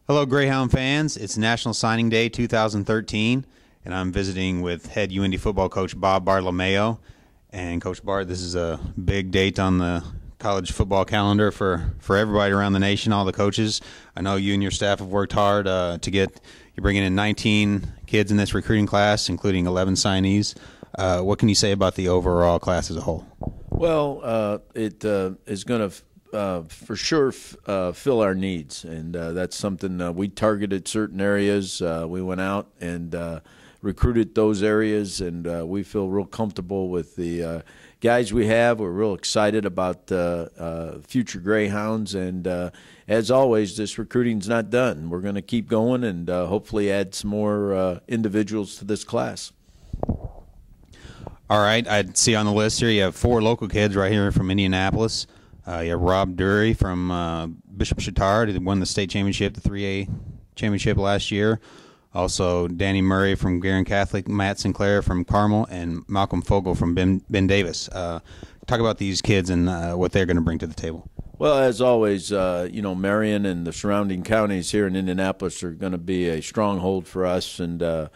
Hello, Greyhound fans. It's National Signing Day 2013, and I'm visiting with head UND football coach Bob Bartolomeo. And Coach Bart, this is a big date on the college football calendar for everybody around the nation, all the coaches. I know you and your staff have worked hard to get – you're bringing in 19 kids in this recruiting class, including 11 signees. What can you say about the overall class as a whole? Well, it is going to for sure fill our needs, and that's something we targeted certain areas. We went out and recruited those areas, and we feel real comfortable with the guys we have. We're real excited about future Greyhounds, and as always, this recruiting's not done. We're going to keep going and hopefully add some more individuals to this class. All right, I see on the list here you have 4 local kids right here from Indianapolis. You have Rob Dury from Bishop Chatard, who won the state championship, the 3A championship last year. Also, Danny Murray from Guerin Catholic, Matt Sinclair from Carmel, and Malcolm Fogel from Ben Davis. Talk about these kids and what they're going to bring to the table. Well, as always, Marion and the surrounding counties here in Indianapolis are going to be a stronghold for us, and an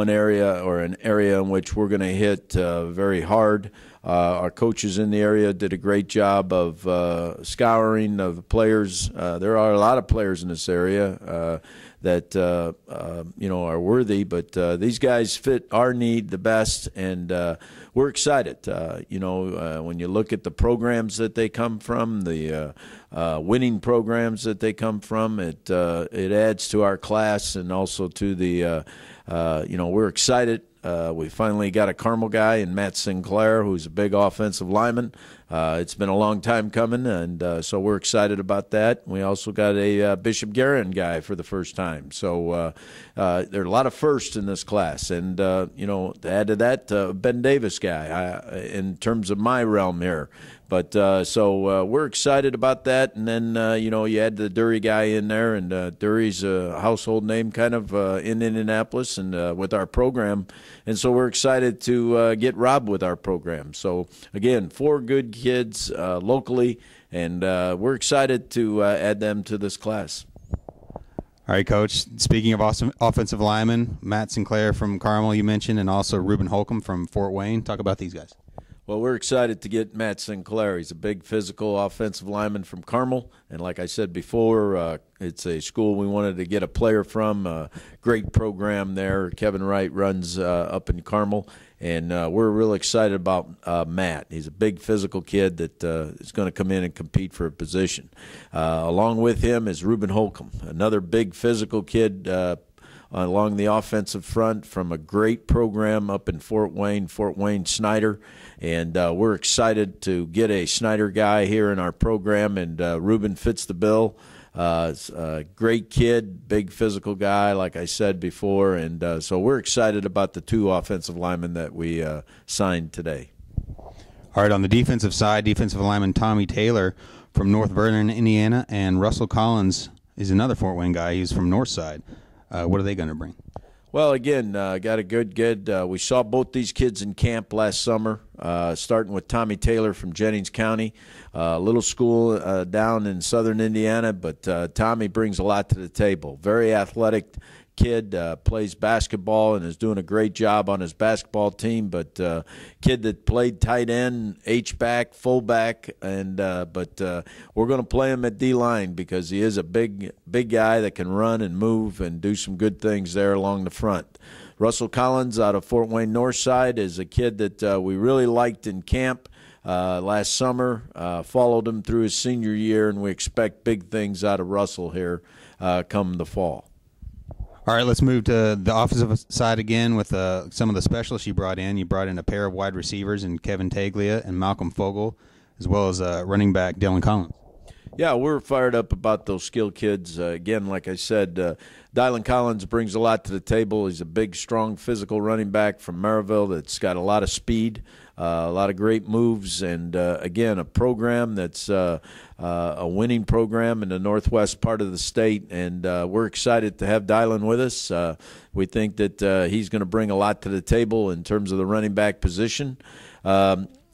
area in which we're going to hit very hard. Our coaches in the area did a great job of scouring of players. There are a lot of players in this area that are worthy, but these guys fit our need the best, and we're excited. When you look at the programs that they come from, the winning programs that they come from, it adds to our class, and also to the we're excited. We finally got a Carmel guy in Matt Sinclair, who's a big offensive lineman. It's been a long time coming, and so we're excited about that. We also got a Bishop Guerin guy for the first time. So there are a lot of firsts in this class. And, to add to that, Ben Davis guy in terms of my realm here. But so we're excited about that. And then, you add the Dury guy in there, and Dury's a household name kind of in Indianapolis and with our program. And so we're excited to get Rob with our program. So, again, 4 good kids locally, and we're excited to add them to this class. All right, Coach. Speaking of awesome offensive linemen, Matt Sinclair from Carmel you mentioned, and also Reuben Holcomb from Fort Wayne. Talk about these guys. Well, we're excited to get Matt Sinclair. He's a big physical offensive lineman from Carmel, and like I said before, it's a school we wanted to get a player from. Great program there. Kevin Wright runs up in Carmel, and we're real excited about Matt. He's a big physical kid that is going to come in and compete for a position. Along with him is Reuben Holcomb, another big physical kid along the offensive front from a great program up in Fort Wayne Snyder. And we're excited to get a Snyder guy here in our program, and Reuben fits the bill. A great kid, big physical guy, like I said before. And so we're excited about the 2 offensive linemen that we signed today. All right, on the defensive side, defensive lineman Tommy Taylor from North Vernon, Indiana, and Russell Collins is another Fort Wayne guy. He's from North Side. What are they going to bring? Well, again, got a good. We saw both these kids in camp last summer, starting with Tommy Taylor from Jennings County, a little school down in southern Indiana, but Tommy brings a lot to the table. Very athletic kid, plays basketball and is doing a great job on his basketball team, but kid that played tight end, H-back, fullback, and but we're going to play him at D-line because he is a big guy that can run and move and do some good things there along the front. Russell Collins out of Fort Wayne Northside is a kid that we really liked in camp last summer, followed him through his senior year, and we expect big things out of Russell here come the fall. All right, let's move to the offensive side again with some of the specialists you brought in. You brought in a pair of wide receivers in Kevin Taglia and Malcolm Fogel, as well as running back Dylan Collins. Yeah, we're fired up about those skilled kids. Again, like I said, Dylan Collins brings a lot to the table. He's a big, strong, physical running back from Maryville that's got a lot of speed, a lot of great moves, and, again, a program that's a winning program in the northwest part of the state. And we're excited to have Dylan with us. We think that he's going to bring a lot to the table in terms of the running back position.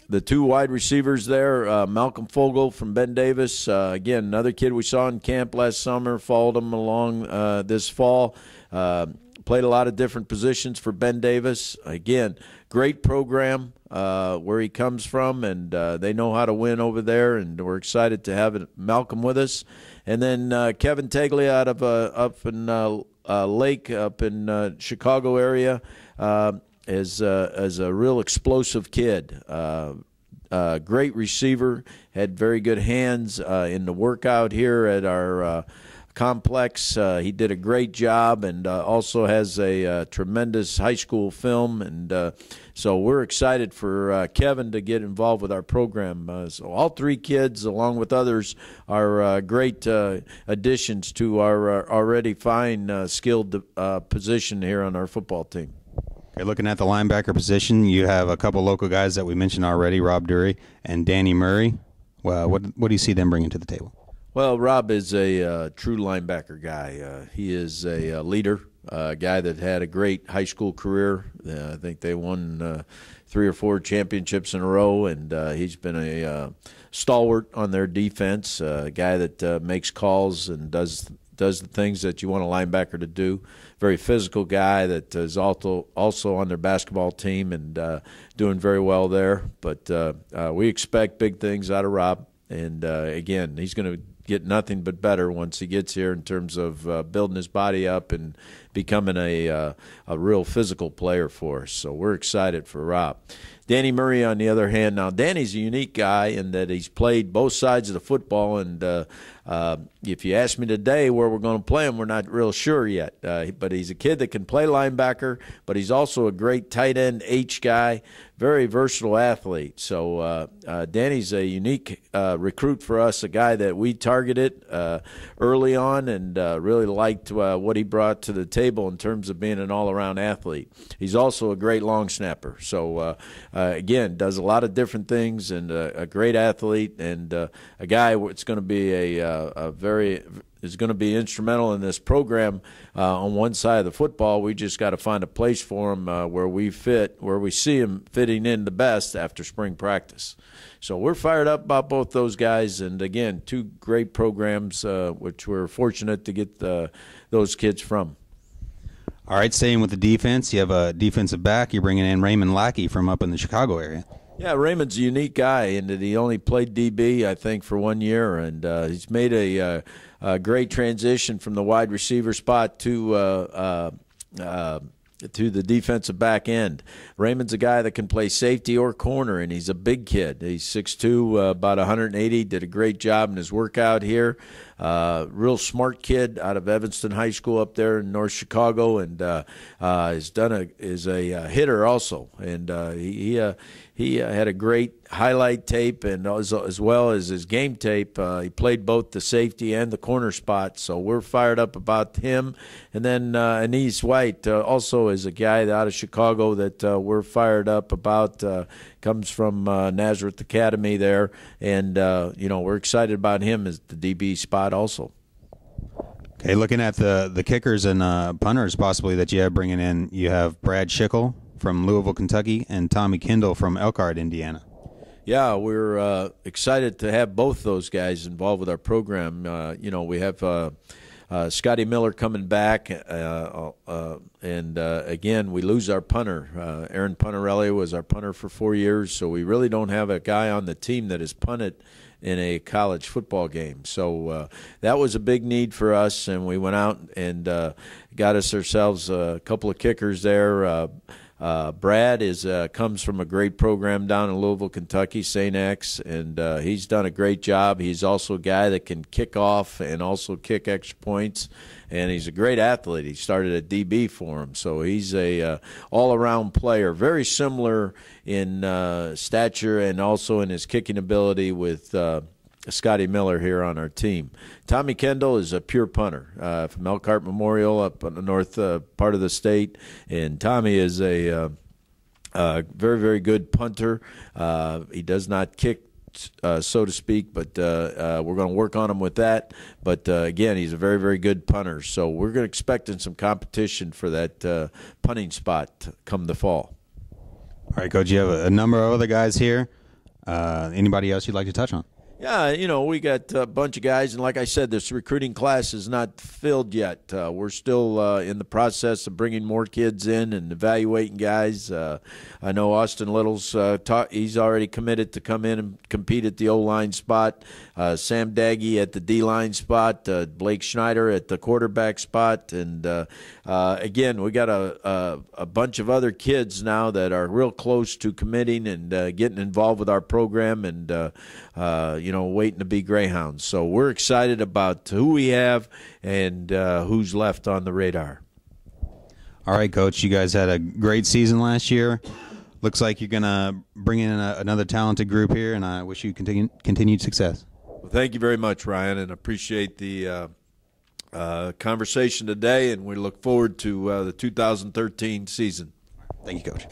the two wide receivers there, Malcolm Fogel from Ben Davis. Again, another kid we saw in camp last summer, followed him along this fall. Played a lot of different positions for Ben Davis. Again, great program where he comes from, and they know how to win over there, and we're excited to have Malcolm with us. And then Kevin Tagley out of up in Lake, up in Chicago area, is a real explosive kid. Great receiver, had very good hands in the workout here at our complex. He did a great job, and also has a tremendous high school film, and so we're excited for Kevin to get involved with our program. So all three kids, along with others, are great additions to our already fine skilled position here on our football team. Okay, looking at the linebacker position, you have a couple local guys that we mentioned already, Rob Dury and Danny Murray. Well, what do you see them bringing to the table? Well, Rob is a true linebacker guy. He is a leader, a guy that had a great high school career. I think they won 3 or 4 championships in a row, and he's been a stalwart on their defense, a guy that makes calls and does the things that you want a linebacker to do. Very physical guy that is also on their basketball team and doing very well there. But we expect big things out of Rob. And, again, he's going to get nothing but better once he gets here in terms of building his body up and becoming a real physical player for us. So we're excited for Rob. Danny Murray, on the other hand, now Danny's a unique guy in that he's played both sides of the football, and if you ask me today where we're going to play him, we're not real sure yet. But he's a kid that can play linebacker, but he's also a great tight end H guy, very versatile athlete. So Danny's a unique recruit for us, a guy that we targeted early on and really liked what he brought to the table in terms of being an all-around athlete. He's also a great long snapper. So, again, does a lot of different things and a great athlete and a guy that's going to be is going to be instrumental in this program on one side of the football. We just got to find a place for him where we see him fitting in the best after spring practice. So we're fired up about both those guys, and again, 2 great programs which we're fortunate to get those kids from. All right, staying with the defense, you have a defensive back. You're bringing in Raymond Lackey from up in the Chicago area. Yeah, Raymond's a unique guy in that he only played DB, I think, for 1 year, and he's made a great transition from the wide receiver spot to the defensive back end. Raymond's a guy that can play safety or corner, and he's a big kid. He's 6'2", about 180, did a great job in his workout here. Real smart kid out of Evanston High School up there in North Chicago, and is a hitter also. And he had a great highlight tape, and as well as his game tape, he played both the safety and the corner spot. So we're fired up about him. And then Anise White also is a guy out of Chicago that we're fired up about. Comes from Nazareth Academy there, and we're excited about him as the DB spot also. Okay, looking at the kickers and punters possibly that you have bringing in, you have Brad Schickel from Louisville, Kentucky, and Tommy Kendall from Elkhart, Indiana. Yeah, we're excited to have both those guys involved with our program. We have Scotty Miller coming back, and again, we lose our punter. Aaron Puntarelli was our punter for 4 years, so we really don't have a guy on the team that has punted in a college football game. So that was a big need for us, and we went out and got ourselves a couple of kickers there. Brad comes from a great program down in Louisville, Kentucky, St. X, and he's done a great job. He's also a guy that can kick off and also kick extra points, and he's a great athlete. He started at DB for him, so he's a all-around player, very similar in stature and also in his kicking ability with Scotty Miller here on our team. Tommy Kendall is a pure punter from Elkhart Memorial up on the north part of the state, and Tommy is a very, very good punter. He does not kick, so to speak, but we're going to work on him with that. But, again, he's a very, very good punter. So we're expecting some competition for that punting spot come the fall. All right, Coach, you have a number of other guys here. Anybody else you'd like to touch on? Yeah, we got a bunch of guys, and like I said, this recruiting class is not filled yet. We're still in the process of bringing more kids in and evaluating guys. I know Austin Little's he's already committed to come in and compete at the O-line spot. Sam Daggy at the D-line spot. Blake Schneider at the quarterback spot. And, again, we got a bunch of other kids now that are real close to committing and getting involved with our program and, waiting to be Greyhounds. So we're excited about who we have and who's left on the radar. All right, Coach, you guys had a great season last year. Looks like you're going to bring in another talented group here, and I wish you continued success. Well, thank you very much, Ryan, and appreciate the conversation today, and we look forward to the 2013 season. Thank you, Coach.